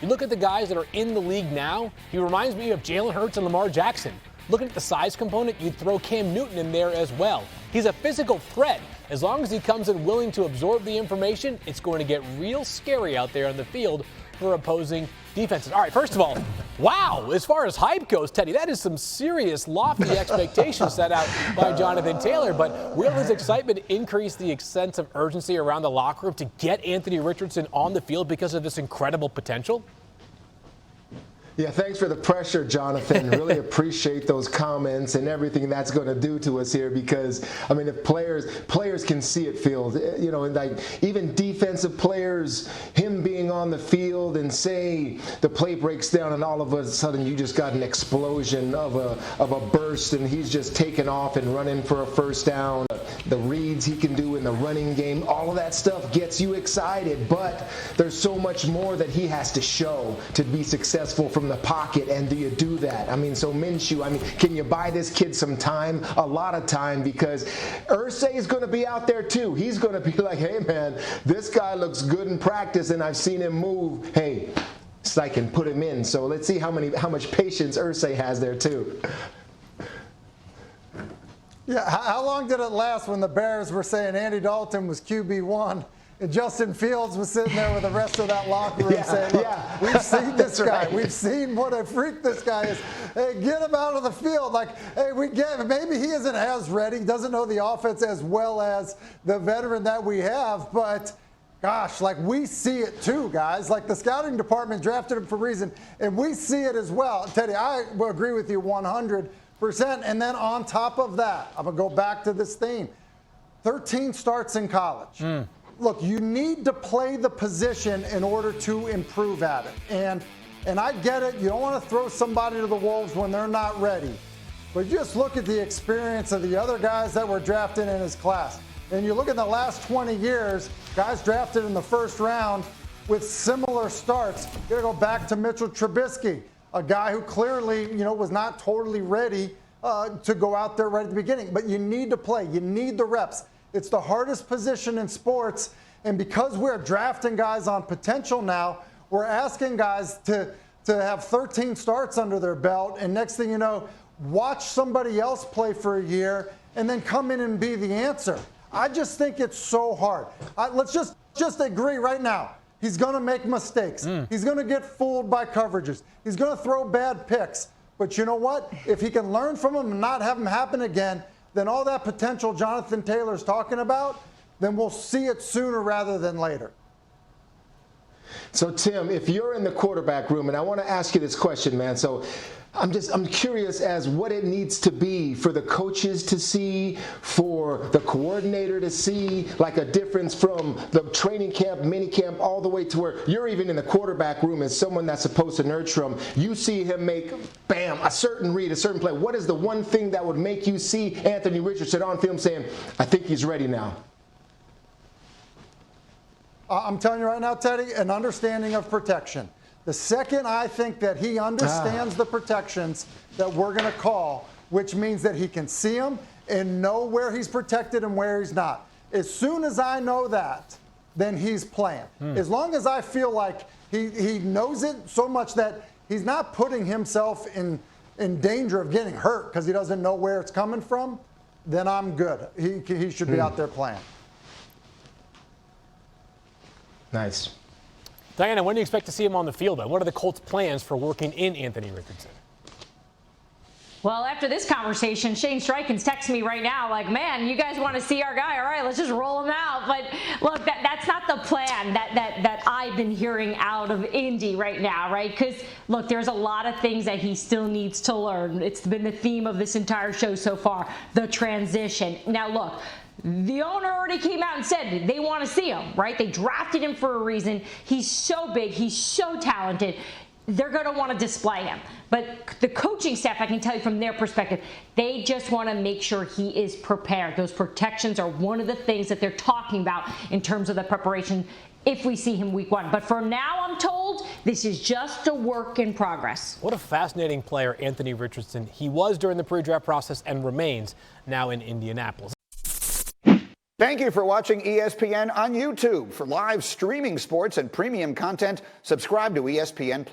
You look at the guys that are in the league now, he reminds me of Jalen Hurts and Lamar Jackson. Looking at the size component, you'd throw Cam Newton in there as well. He's a physical threat. As long as he comes in willing to absorb the information, it's going to get real scary out there on the field for opposing defenses. All right, first of all, wow, as far as hype goes, Teddy, that is some serious lofty expectations set out by Jonathan Taylor. But will his excitement increase the sense of urgency around the locker room to get Anthony Richardson on the field because of this incredible potential? Yeah, thanks for the pressure, Jonathan. Really appreciate those comments and everything that's going to do to us here because, I mean, if players can see it, field, you know, and like even defensive players, him being on the field and say the play breaks down and all of a sudden you just got an explosion of a burst and he's just taking off and running for a first down. The reads he can do in the running game, all of that stuff gets you excited, but there's so much more that he has to show to be successful from the pocket, and do you do that? I mean, so Minshew, I mean, can you buy this kid some time? A lot of time, because Irsay is going to be out there too. He's going to be like, hey man, this guy looks good in practice and I've seen him move. Hey, so I can put him in. So let's see how much patience Irsay has there too. Yeah, how long did it last when the Bears were saying Andy Dalton was QB1 and Justin Fields was sitting there with the rest of that locker room saying, look, we've seen this guy. Right. We've seen what a freak this guy is. Hey, get him out of the field. Like, hey, we get him. Maybe he isn't as ready, doesn't know the offense as well as the veteran that we have, but gosh, like we see it too, guys. Like the scouting department drafted him for a reason, and we see it as well. Teddy, I will agree with you 100%. And then on top of that, I'm going to go back to this theme. 13 starts in college. Look, you need to play the position in order to improve at it. And I get it. You don't want to throw somebody to the wolves when they're not ready. But just look at the experience of the other guys that were drafted in his class. And you look at the last 20 years, guys drafted in the first round with similar starts. You're going to go back to Mitchell Trubisky, a guy who clearly, was not totally ready to go out there right at the beginning. But you need to play. You need the reps. It's the hardest position in sports. And because we're drafting guys on potential now, we're asking guys to have 13 starts under their belt. And next thing you know, watch somebody else play for a year and then come in and be the answer. I just think it's so hard. Let's just agree right now. He's going to make mistakes. He's going to get fooled by coverages. He's going to throw bad picks. But you know what? If he can learn from them and not have them happen again, then all that potential Jonathan Taylor's talking about, then we'll see it sooner rather than later. So, Tim, if you're in the quarterback room, and I want to ask you this question, man. So I'm curious as what it needs to be for the coaches to see, for the coordinator to see, like a difference from the training camp, mini camp, all the way to where you're even in the quarterback room as someone that's supposed to nurture him. You see him make, bam, a certain read, a certain play. What is the one thing that would make you see Anthony Richardson on film saying, I think he's ready now? I'm telling you right now, Teddy, an understanding of protection. The second I think that he understands the protections that we're going to call, which means that he can see them and know where he's protected and where he's not. As soon as I know that, then he's playing. As long as I feel like he knows it so much that he's not putting himself in danger of getting hurt because he doesn't know where it's coming from, then I'm good. He should be out there playing. Nice. Diana, when do you expect to see him on the field, then? What are the Colts' plans for working in Anthony Richardson? Well, after this conversation, Shane Streichen's texting me right now like, man, you guys want to see our guy? All right, let's just roll him out. But look, that's not the plan that I've been hearing out of Indy right now, right? Because, look, there's a lot of things that he still needs to learn. It's been the theme of this entire show so far, the transition. Now, look, the owner already came out and said they want to see him, right? They drafted him for a reason. He's so big. He's so talented. They're going to want to display him. But the coaching staff, I can tell you from their perspective, they just want to make sure he is prepared. Those protections are one of the things that they're talking about in terms of the preparation if we see him week one. But for now, I'm told this is just a work in progress. What a fascinating player Anthony Richardson he was during the pre-draft process and remains now in Indianapolis. Thank you for watching ESPN on YouTube. For live streaming sports and premium content, subscribe to ESPN+.